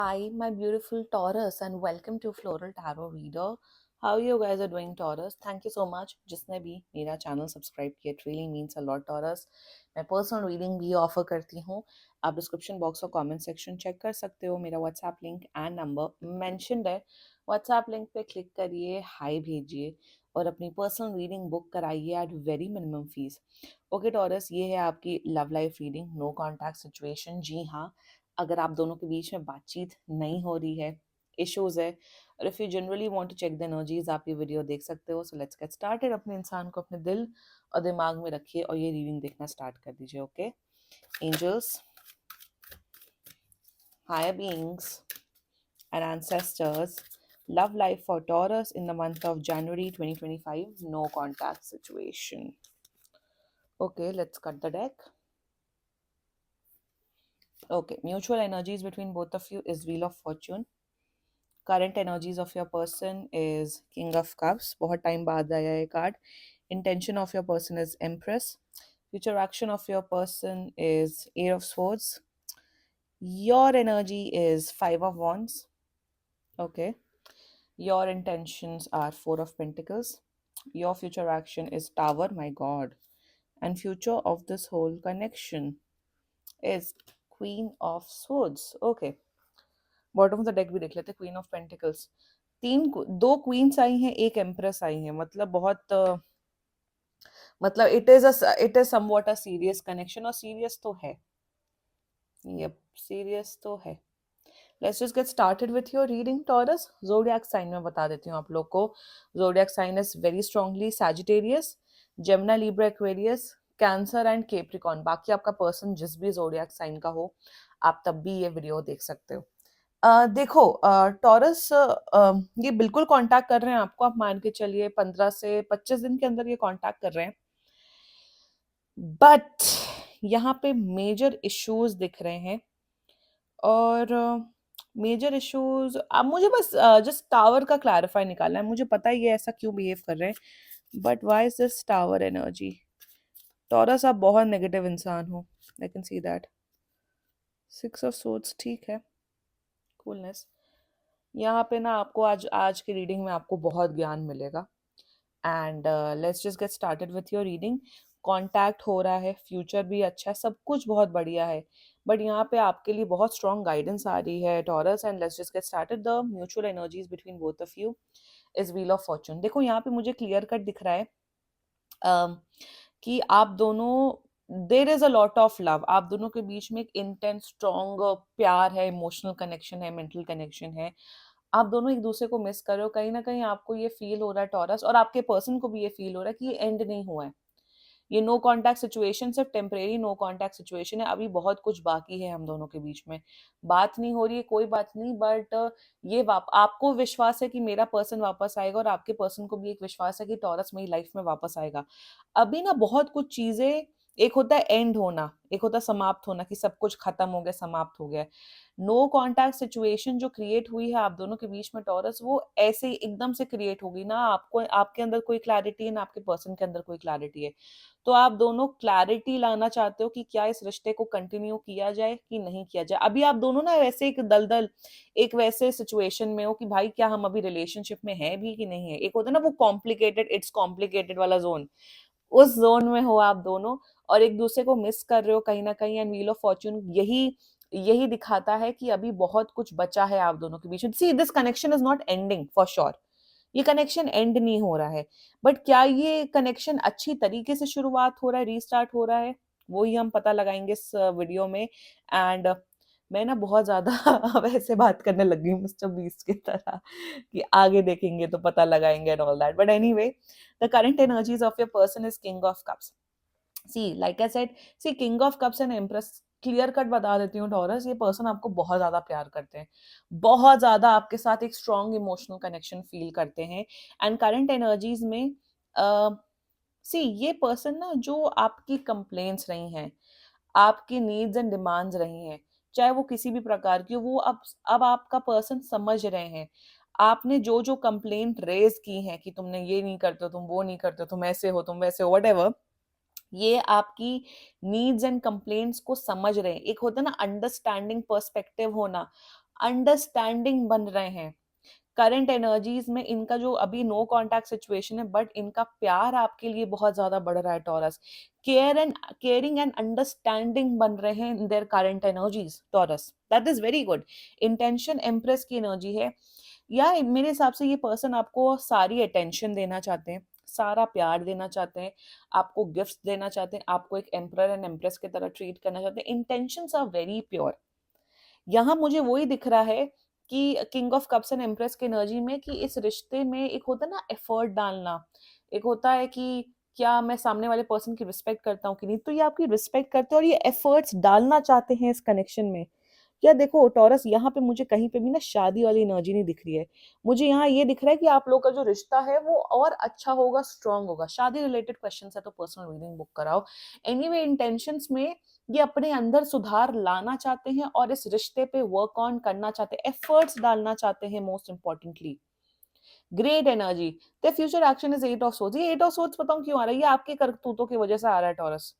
Hi, my beautiful Taurus, and welcome to Floral Tarot Reader. How you guys are doing, Taurus? Thank you so much. जिसने भी मेरा channel subscribe किया, it really means a lot, Taurus. मैं personal reading भी offer करती हूँ. आप description box और कमेंट सेक्शन चेक कर सकते हो. मेरा WhatsApp link and number mentioned है. व्हाट्सएप लिंक पे क्लिक करिए, हाय भेजिए और अपनी पर्सनल रीडिंग बुक कराइए at very minimum fees. Okay Taurus, ये है आपकी love life reading. No contact situation. जी हाँ, अगर आप दोनों के बीच में बातचीत नहीं हो रही है, इश्यूज है, और if you generally want to check the energies, आप ये वीडियो देख सकते हो. So let's get started. अपने इंसान को अपने दिल और दिमाग में रखिए और ये रीडिंग देखना स्टार्ट कर दीजिए. Okay angels, higher beings and ancestors, love life for Taurus in the month of January 2025, no contact situation. Okay, let's cut the deck. Okay, mutual energies between both of you is Wheel of Fortune. Current energies of your person is King of Cups. बहुत time बाद आया ये card. Intention of your person is Empress. Future action of your person is Ace of Swords. Your energy is Five of Wands. Okay. Your intentions are Four of Pentacles. Your future action is Tower, my God. And future of this whole connection is Queen of Swords. Okay. Bottom of the deck भी देख लेते. Queen of pentacles, दो queens आई हैं, एक empress आई है. मतलब बहुत मतलब it is somewhat a serious connection. और सीरियस तो है, यप सीरियस तो है. Let's just get started with your reading Taurus. Zodiac sign में बता देती हूँ आप लोग को. Zodiac sign is very strongly Sagittarius, Gemini, Libra, Aquarius, Cancer and Capricorn. बाकी आपका पर्सन जिस भी ज़ोडिएक साइन का हो, आप तब भी ये वीडियो देख सकते हो. देखो टॉरस, ये बिल्कुल कांटेक्ट कर रहे हैं आपको. आप मान के चलिए 15 से 25 दिन के अंदर ये कांटेक्ट कर रहे हैं. बट यहाँ पे मेजर इश्यूज दिख रहे हैं. और मेजर इश्यूज, अब मुझे बस जस्ट टावर का क्लैरिफाई निकालना है. मुझे पता है ये ऐसा क्यों बिहेव कर रहे हैं, but why is this tower energy? Taurus, आप बहुत नेगेटिव इंसान हो. I can see that. Six of swords, ठीक है, कूलनेस. यहाँ पे ना आपको आज आज की रीडिंग में आपको बहुत ज्ञान मिलेगा. And let's just get started with your reading. Contact हो रहा है, फ्यूचर भी अच्छा है, सब कुछ बहुत बढ़िया है. बट यहाँ पे आपके लिए बहुत स्ट्रॉन्ग गाइडेंस आ रही है taurus. And let's just get started. The mutual energies between both of you is wheel of Fortune. देखो यहाँ पे मुझे क्लियर कट दिख रहा है कि आप दोनों, there is a lot of love. आप दोनों के बीच में एक इंटेंस स्ट्रॉन्ग प्यार है, इमोशनल कनेक्शन है, मेंटल कनेक्शन है. आप दोनों एक दूसरे को मिस कर रहे हो. कहीं ना कहीं आपको ये फील हो रहा है टॉरस, और आपके पर्सन को भी ये फील हो रहा है कि ये एंड नहीं हुआ है. ये नो कांटेक्ट सिचुएशन सिर्फ टेम्परेरी नो कांटेक्ट सिचुएशन है. अभी बहुत कुछ बाकी है हम दोनों के बीच में. बात नहीं हो रही है, कोई बात नहीं. बट ये आपको विश्वास है कि मेरा पर्सन वापस आएगा, और आपके पर्सन को भी एक विश्वास है कि टॉरस मेरी लाइफ में वापस आएगा. अभी ना बहुत कुछ चीजें, एक होता है एंड होना, एक होता है समाप्त होना, कि सब कुछ खत्म हो गया, समाप्त हो गया. नो कांटेक्ट सिचुएशन जो क्रिएट हुई है आप दोनों के बीच में टॉरस, वो ऐसे ही एकदम से क्रिएट होगी ना. आपको, आपके अंदर कोई क्लैरिटी है ना आपके पर्सन के अंदर कोई क्लैरिटी है. तो आप दोनों क्लैरिटी लाना चाहते हो कि क्या इस रिश्ते को कंटिन्यू किया जाए कि नहीं किया जाए. अभी आप दोनों ना वैसे एक दलदल, एक वैसे सिचुएशन में हो कि भाई क्या हम अभी रिलेशनशिप में हैं भी कि नहीं है. एक होता है ना वो कॉम्प्लिकेटेड, इट्स कॉम्प्लिकेटेड वाला जोन, उस जोन में हो आप दोनों. और एक दूसरे को मिस कर रहे हो कहीं ना कहीं. एंड व्हील ऑफ फॉर्च्यून यही यही दिखाता है कि अभी बहुत कुछ बचा है आप दोनों के बीच में. See, this connection is not ending for sure. ये कनेक्शन एंड नहीं हो रहा है. बट क्या ये कनेक्शन अच्छी तरीके से शुरुआत हो रहा है, रीस्टार्ट हो रहा है, वो ही हम पता लगाएंगे इस वीडियो में. एंड मैं ना बहुत ज्यादा अब ऐसे बात करने लग गई मिस्टर बीस्ट की तरह कि आगे देखेंगे तो पता लगाएंगे and all that. But anyway, the current energies of your person is king of cups. See, like I said, see king of cups and empress. Clear cut बता देती हूँ टॉरस, ये पर्सन आपको बहुत ज्यादा प्यार करते हैं, बहुत ज्यादा आपके साथ एक स्ट्रॉन्ग इमोशनल कनेक्शन फील करते हैं. एंड करंट एनर्जीज में सी, ये पर्सन ना जो आपकी कंप्लेंट्स रही हैं, आपकी नीड्स एंड डिमांड्स रही हैं, चाहे वो किसी भी प्रकार की हो, वो अब आपका पर्सन समझ रहे हैं. आपने जो जो कंप्लेंट रेज की हैं कि तुमने ये नहीं करते हो, तुम वो नहीं करते हो, तुम ऐसे हो, तुम वैसे हो, व्हाटएवर, ये आपकी नीड्स एंड कंप्लेंट्स को समझ रहे हैं. एक होता है ना अंडरस्टैंडिंग पर्सपेक्टिव होना. अंडरस्टैंडिंग बन रहे हैं। करंट एनर्जीज में इनका जो अभी नो कांटेक्ट सिचुएशन है, बट इनका प्यार आपके लिए बहुत ज्यादा बढ़ रहा है टॉरस। केयरिंग एंड अंडरस्टैंडिंग बन रहे हैं in their current energies taurus, that is very good. Intention empress की एनर्जी है, या मेरे हिसाब से ये पर्सन आपको सारी अटेंशन देना चाहते हैं, सारा प्यार देना चाहते हैं, आपको गिफ्ट्स देना चाहते हैं, आपको एक एम्परर एंड एम्प्रेस की तरह ट्रीट करना चाहते हैं। Intentions are very pure. यहाँ मुझे वही दिख रहा है कि king of cups and empress की एनर्जी में, कि इस रिश्ते में एक होता है ना एफर्ट डालना, एक होता है कि क्या मैं सामने वाले पर्सन की रिस्पेक्ट करता हूँ कि नहीं, तो ये आपकी रिस्पेक्ट करते हैं और ये एफर्ट्स डालना चाहते हैं इस कनेक्शन में। या देखो टॉरस, यहाँ पे मुझे कहीं पे भी ना शादी वाली एनर्जी नहीं दिख रही है। मुझे यहाँ ये दिख रहा है कि आप लोग का जो रिश्ता है वो और अच्छा होगा, स्ट्रांग होगा। शादी रिलेटेड क्वेश्चन है तो पर्सनल रीडिंग बुक कराओ। एनीवे इंटेंशंस में ये अपने अंदर सुधार लाना चाहते हैं और इस रिश्ते पे वर्क ऑन करना चाहते हैं, एफर्ट्स डालना चाहते हैं most importantly. Great energy. The future action is eight of swords. ये एट ऑफ सोर्ड्स बताऊं क्यों आ रहा है, ये आपके करतूतों की वजह से आ रहा है टॉरस।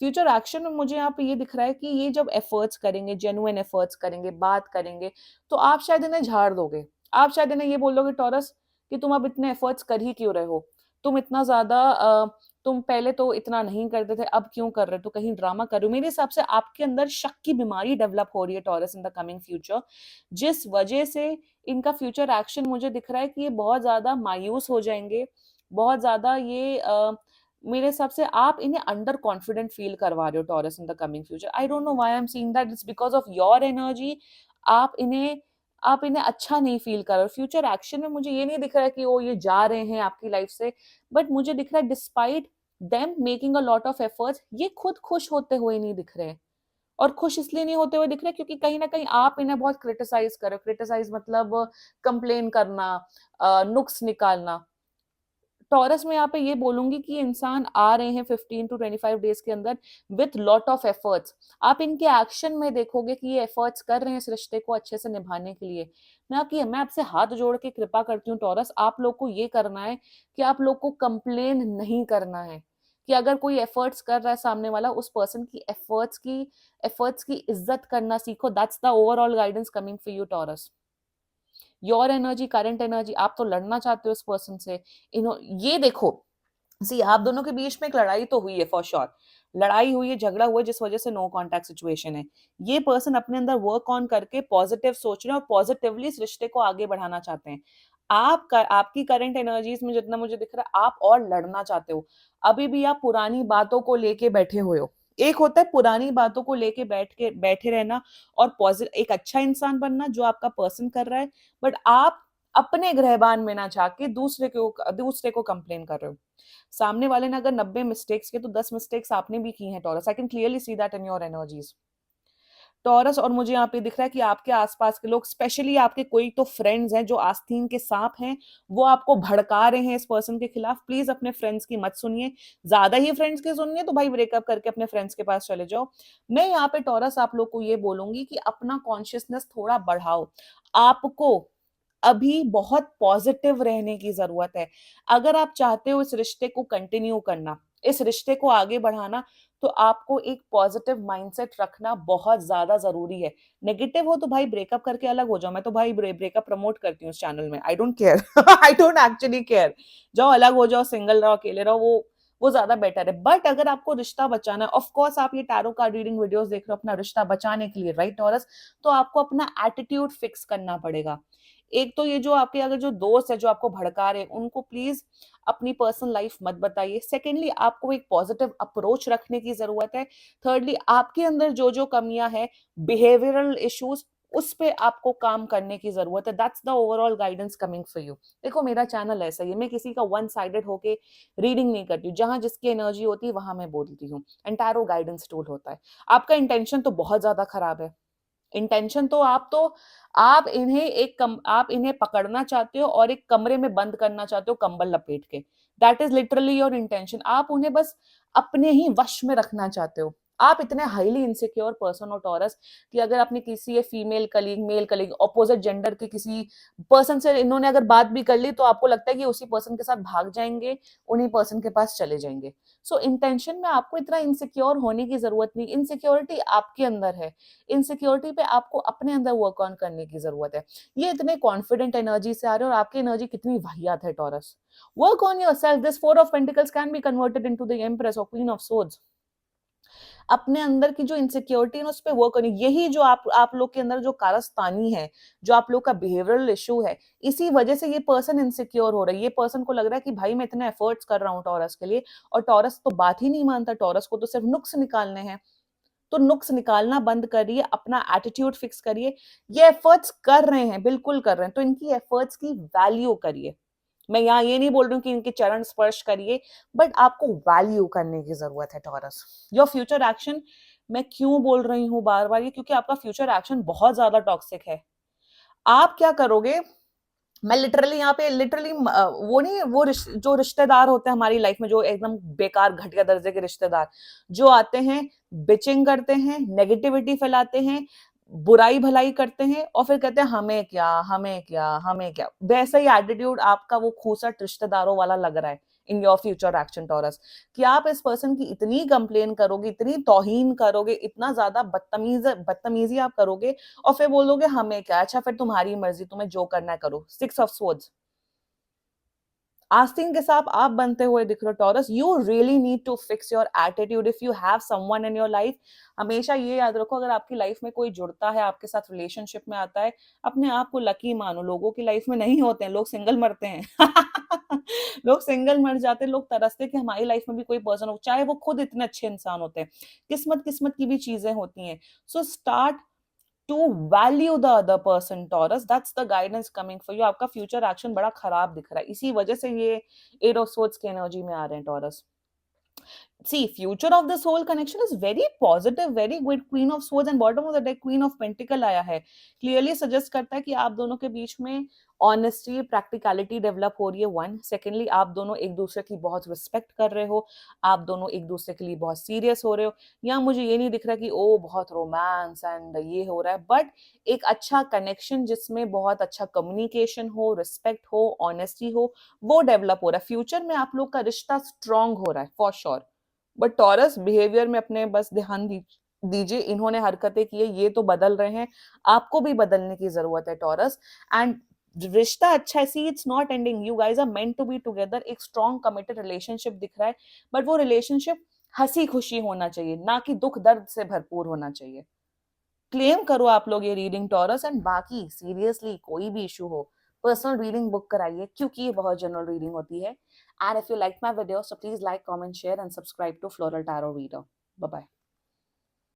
फ्यूचर एक्शन में मुझे यहाँ पे ये दिख रहा है कि ये जब एफर्ट्स करेंगे, जेन्युइन एफर्ट्स करेंगे, बात करेंगे, तो आप शायद इन्हें झाड़ दोगे। आप शायद इन्हें ये बोलोगे टॉरस कि तुम अब इतने एफर्ट्स कर ही क्यों रहे हो, तुम इतना ज्यादा तुम पहले तो इतना नहीं करते थे, अब क्यों कर रहे हो, तो कहीं ड्रामा कर रहे हो। मेरे हिसाब से आपके अंदर शक की बीमारी डेवलप हो रही है taurus in the coming future, जिस वजह से इनका फ्यूचर एक्शन मुझे दिख रहा है कि ये बहुत ज्यादा मायूस हो जाएंगे, बहुत ज्यादा ये मेरे हिसाब से आप इन्हें अंडर कॉन्फिडेंट फील करवा रहे हो taurus in the coming future. I don't know why I am seeing that, it's because of your energy. आप इन्हें आप इन्हें अच्छा नहीं फील कर रहे हो। फ्यूचर एक्शन में मुझे ये नहीं दिख रहा है कि वो ये जा रहे हैं आपकी लाइफ से, बट मुझे दिख रहा है despite them making a lot of efforts, ये खुद खुश होते हुए नहीं दिख रहे। और खुश इसलिए नहीं होते हुए दिख रहे क्योंकि कहीं ना कहीं आप इन्हें बहुत क्रिटिसाइज कर रहे हो। क्रिटिसाइज मतलब कंप्लेन करना, नुक्स निकालना। टॉरस में यहाँ पे ये बोलूंगी कि इंसान आ रहे हैं 15 to 25 डेज के अंदर विथ लॉट ऑफ एफर्ट्स। आप इनके एक्शन में देखोगे कि ये एफर्ट्स कर रहे हैं इस रिश्ते को अच्छे से निभाने के लिए। मैं आपसे हाथ जोड़ के कृपा करती हूँ टॉरस, आप लोग को ये करना है कि आप लोग को कंप्लेन नहीं करना है। कि अगर कोई एफर्ट्स कर रहा है सामने वाला, उस पर्सन की एफर्ट्स की इज्जत करना सीखो। That's the overall guidance coming for you taurus. Your energy, current energy, आप तो लड़ना चाहते हो इस पर्सन से। ये देखो, सी आप दोनों के बीच में एक लड़ाई तो हुई है फॉर श्योर। लड़ाई हुई है, झगड़ा हुआ है, जिस वजह से नो कांटेक्ट सिचुएशन है। ये पर्सन अपने अंदर वर्क ऑन करके पॉजिटिव सोच रहे हैं और पॉजिटिवली इस रिश्ते को आगे बढ़ाना चाहते हैं। आपकी करंट एनर्जीज में जितना मुझे दिख रहा है, आप और लड़ना चाहते हो। अभी भी आप पुरानी बातों को लेके बैठे हुए हो। एक होता है पुरानी बातों को लेके बैठे रहना और पॉजिटिव एक अच्छा इंसान बनना जो आपका पर्सन कर रहा है, बट आप अपने गृहबान में ना जाके दूसरे को कंप्लेन कर रहे हो। सामने वाले ने अगर 90 मिस्टेक्स किए तो 10 मिस्टेक्स आपने भी की हैं taurus. I can clearly see that in your energies taurus. और मुझे यहाँ पे दिख रहा है कि आपके आसपास के लोग, स्पेशली आपके कोई तो फ्रेंड्स हैं जो आस्तीन के सांप हैं, वो आपको भड़का रहे हैं इस पर्सन के खिलाफ। प्लीज अपने फ्रेंड्स की मत सुनिए। ज्यादा ही फ्रेंड्स की सुनिए तो भाई ब्रेकअप करके अपने फ्रेंड्स के पास चले जाओ। मैं यहाँ पे टॉरस आप लोग को ये बोलूंगी कि अपना कॉन्शियसनेस थोड़ा बढ़ाओ। आपको अभी बहुत पॉजिटिव रहने की जरूरत है। अगर आप चाहते हो इस रिश्ते को कंटिन्यू करना, इस रिश्ते को आगे बढ़ाना, तो आपको एक पॉजिटिव माइंडसेट रखना बहुत ज्यादा जरूरी है। नेगेटिव हो तो भाई ब्रेकअप करके अलग हो जाओ। मैं तो भाई ब्रेकअप प्रमोट करती हूँ इस चैनल में। I don't care I don't actually care. जाओ अलग हो जाओ, सिंगल रहो, अकेले रहो, वो ज्यादा बेटर है। बट अगर आपको रिश्ता बचाना है, ऑफ कोर्स आप ये टैरो कार्ड रीडिंग वीडियोस देख रहे हो अपना रिश्ता बचाने के लिए, राइट टॉरस, तो आपको अपना एटीट्यूड फिक्स करना पड़ेगा। एक तो ये जो आपके अगर जो दोस्त है जो आपको भड़का रहे हैं, उनको प्लीज अपनी पर्सनल लाइफ मत बताइए। सेकेंडली, आपको एक पॉजिटिव अप्रोच रखने की जरूरत है। थर्डली, आपके अंदर जो जो कमियां है, बिहेवियरल इश्यूज, उस पे आपको काम करने की जरूरत है। That's the overall guidance coming for you. देखो मेरा चैनल ऐसा ही है, मैं किसी का वन साइडेड होके रीडिंग नहीं करती हूँ। जहां जिसकी एनर्जी होती है वहां मैं बोलती हूँ। एंटायरो गाइडेंस टूल होता है। आपका इंटेंशन तो बहुत ज्यादा खराब है। इंटेंशन तो आप इन्हें पकड़ना चाहते हो और एक कमरे में बंद करना चाहते हो कंबल लपेट के। That is literally your intention. आप उन्हें बस अपने ही वश में रखना चाहते हो। आप इतने हाईली इनसिक्योर पर्सन हो टॉरस कि अगर अपनी किसी female colleague, male colleague, opposite gender के किसी पर्सन से इन्होंने अगर बात भी कर ली तो आपको लगता है कि उसी पर्सन के साथ भाग जाएंगे, उन्हीं पर्सन के पास चले जाएंगे। सो इंटेंशन में आपको इतना इनसिक्योर होने की जरूरत नहीं, इनसिक्योरिटी आपके अंदर है, इनसिक्योरिटी पे आपको अपने अंदर वर्क ऑन करने की जरूरत है। ये इतने कॉन्फिडेंट एनर्जी से आ रहे हो और आपकी एनर्जी कितनी वाहियात है taurus. Work on yourself, this four of pentacles can be converted into the empress और क्वीन ऑफ सोर्ड्स। अपने अंदर की जो इनसिक्योरिटी है ना, उस पे वर्क करनी, यही जो आप लोग के अंदर जो कारस्तानी है, जो आप लोग का बिहेवियरल इशू है, इसी वजह से ये पर्सन इनसिक्योर हो रहा है। ये पर्सन को लग रहा है कि भाई मैं इतने एफर्ट्स कर रहा हूँ टॉरस के लिए, और टॉरस तो बात ही नहीं मानता, टॉरस को तो सिर्फ नुक्स निकालने हैं। तो नुक्स निकालना बंद करिए, अपना एटीट्यूड फिक्स करिए। ये एफर्ट्स कर रहे हैं, बिल्कुल कर रहे हैं, तो इनकी एफर्ट्स की वैल्यू करिए। मैं यहाँ ये नहीं बोल रही हूँ कि इनके चरण स्पर्श करिए, बट आपको वैल्यू करने की जरूरत है टॉरस। योर फ्यूचर एक्शन, मैं क्यों बोल रही हूँ बार बार ये, क्योंकि आपका फ्यूचर एक्शन बहुत ज्यादा टॉक्सिक है। आप क्या करोगे, मैं लिटरली यहाँ पे लिटरली वो नहीं, वो जो रिश्तेदार होते हैं हमारी लाइफ में, जो एकदम बेकार घटिया दर्जे के रिश्तेदार, जो आते हैं, बिचिंग करते हैं, नेगेटिविटी फैलाते हैं, बुराई भलाई करते हैं, और फिर कहते हैं हमें क्या, हमें क्या, हमें क्या। वैसा ही एटीट्यूड आपका वो खूसट रिश्तेदारों वाला लग रहा है in your future action taurus, कि आप इस पर्सन की इतनी कंप्लेन करोगे, इतनी तौहीन करोगे, इतना ज्यादा बदतमीजी आप करोगे, और फिर बोलोगे हमें क्या, अच्छा फिर तुम्हारी मर्जी, तुम्हें जो करना है करो। सिक्स ऑफ स्वॉर्ड्स, आस्तीन के साथ आप बनते हुए दिख रहे हो Taurus. You really need to fix your attitude if you have someone in your life. हमेशा ये याद रखो, अगर आपकी लाइफ में कोई जुड़ता है, आपके साथ रिलेशनशिप में आता है, अपने आप को लकी मानो। लोगों की लाइफ में नहीं होते हैं, लोग सिंगल मरते हैं। लोग सिंगल मर जाते हैं, लोग तरसते कि हमारी लाइफ में भी कोई पर्सन हो, चाहे वो खुद इतने अच्छे इंसान होते हैं। किस्मत किस्मत की भी चीजें होती हैं। So start to value the other person Taurus, that's the guidance coming for you। आपका फ्यूचर एक्शन बड़ा खराब दिख रहा है, इसी वजह से ये एट ऑफ सोर्ड्स की एनर्जी में आ रहे हैं taurus. See, future of this whole connection is very positive, very good। Queen of Swords and bottom of the deck Queen of Pentacle आया है, clearly suggest करता है कि आप दोनों के बीच में ऑनेस्टी, प्रैक्टिकलिटी डेवलप हो रही है। वन, सेकेंडली आप दोनों एक दूसरे की बहुत रिस्पेक्ट कर रहे हो, आप दोनों एक दूसरे के लिए बहुत सीरियस हो रहे हो। यहाँ मुझे ये नहीं दिख रहा कि ओ बहुत रोमांस एंड ये हो रहा है, बट एक अच्छा कनेक्शन जिसमें बहुत अच्छा कम्युनिकेशन हो, रिस्पेक्ट हो, ऑनेस्टी हो, वो डेवलप हो रहा है। फ्यूचर में आप लोग का रिश्ता स्ट्रांग हो रहा है for sure. But taurus behaviour में अपने बस ध्यान दीजिए, इन्होंने हरकतें की है, ये तो बदल रहे हैं, आपको भी बदलने की जरूरत है टॉरस। एंड रिश्ता अच्छा है, see it's not ending, you guys are meant to be together. एक स्ट्रॉन्ग कमिटेड रिलेशनशिप दिख रहा है, बट वो रिलेशनशिप हंसी खुशी होना चाहिए, ना कि दुख दर्द से भरपूर होना चाहिए। क्लेम करो आप लोग ये रीडिंग टॉरस। एंड बाकी सीरियसली कोई भी इशू हो, पर्सनल रीडिंग बुक कराइए, क्योंकि ये बहुत जनरल रीडिंग होती है। And if you like my video, so please like, comment, share and subscribe to floral tarot reader. Bye bye.